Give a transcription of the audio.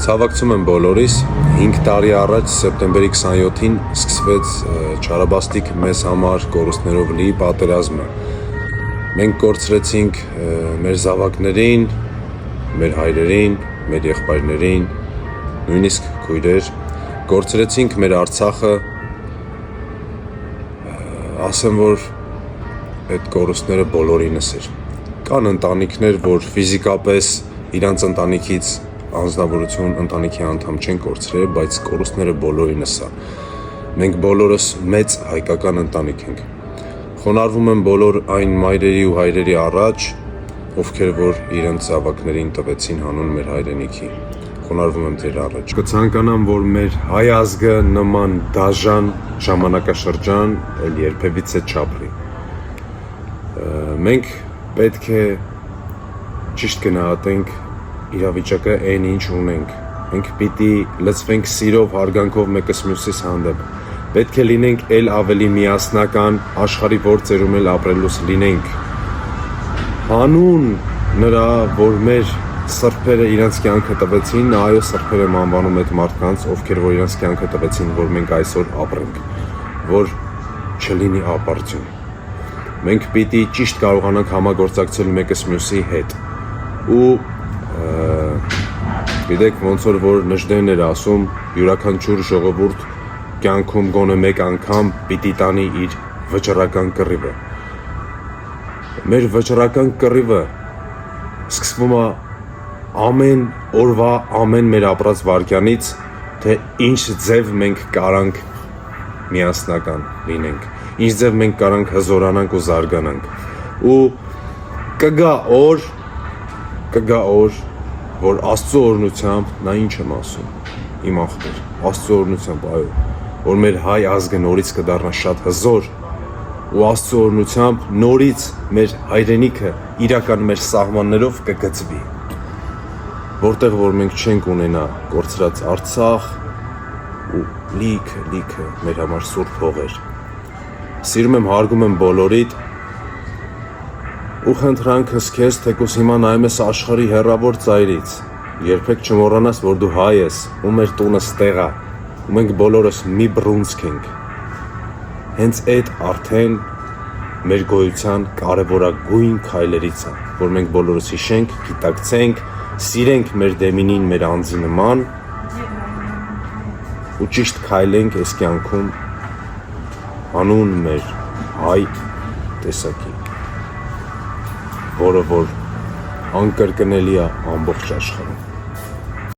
Ցավակցում եմ բոլորիս, 5 տարի առաջ սեպտեմբերի 27-ին սկսվեց չարաբաստիկ մեզ համար կորուստներով լի պատերազմը։ Մենք կորցրեցինք մեր զավակներին, մեր հայրերին, մեր եղբայրներին, նույնիսկ քույրեր, կորցրեցինք մեր Արցախը, ասեմ, որ այդ կորուստները բոլորինս էր։ Կան ընտանիքներ, որ ֆիզիկապես իրանց ընտանիքից անձնավորություն ընտանիքի անդամ չեն կորցրել, բայց կորուստները բոլորինս է։ Մենք բոլորս մեծ հայկական ընտանիք ենք։ Խոնարհվում եմ բոլոր այն մայրերի ու հայրերի առաջ, ովքեր որ իրենց զավակներին տվեցին հանուն մեր հայրենիքի։ Խոնարհվում եմ ձեր առաջ։ Կցանկանամ, որ մեր հայ ազգը նման դաժան ժամանակաշրջան էլ երբևիցե չապրի։ Մենք պետք է ճիշտ գնահատենք իրավիճակը այն ինչ ունենք, մենք պիտի լծվենք սիրով, հարգանքով մեկս մյուսիս հանդեպ, պետք է լինենք էլ ավելի միասնական, աշխարհի որ ծերում էլ ապրելուց լինենք, հանուն նրա, որ մեր սրբերը իրենց կյանքը տվեցին, այո սրբեր եմ անվանում այդ մարդկանց, ովքեր որ իրենց կյանքը տվեցին, որ մենք այսօր ապրենք, որ չլինի ապարդյուն, մենք պիտի ճիշտ կարողանանք համագործակցել մեկս մյուսի հետ, ու գիտեք ոնց որ Նժդեն էր ասում յուրաքանչյուր ժողովուրդ կյանքում գոնե մեկ անգամ պիտի տանի իր վճռական կռիվը։ Մեր վճռական կռիվը սկսվում է ամեն օրվա ամեն մեր ապրած վայրկյանից, թե ինչ ձև մենք կարանք միասնական լինենք, ինչ ձև մենք կարանք հզորանանք ու զարգանանք։ Ու կգա օր, որ Աստծո օրհնությամբ, նա ինչ եմ ասում, իմ աղբեր, Աստծո օրհնությամբ, այո, որ մեր հայ ազգը նորից կդառնա շատ հզոր, ու Աստծո օրհնությամբ նորից մեր հայրենիքը իրական մեր սահմաններով կգծվի, որտեղ որ մենք չենք ունենա կորցրած Արցախ ու լիքը մեր համար սուրբ հողեր։ Սիրում եմ, հարգում եմ բոլորիդ, ու խնդրանքս քեզ, թեկուզ հիմա նայում ես աշխարհի հեռավոր ծայրից, երբեք չմոռանաս, որ դու հայ ես, ու մեր տունը ստեղ է, ու մենք բոլորս մի բռունցք ենք։ Հենց այդ արդեն մեր գոյության կարևորագույն քայլերից է, որ մենք բոլորս հիշենք, գիտակցենք, սիրենք մեր դեմինին, մեր անձի նման, ու ճիշտ քայլենք այս կյանքում հանուն մեր հայ տեսակի, որը որ անկրկնելի է ամբողջ աշխարհում։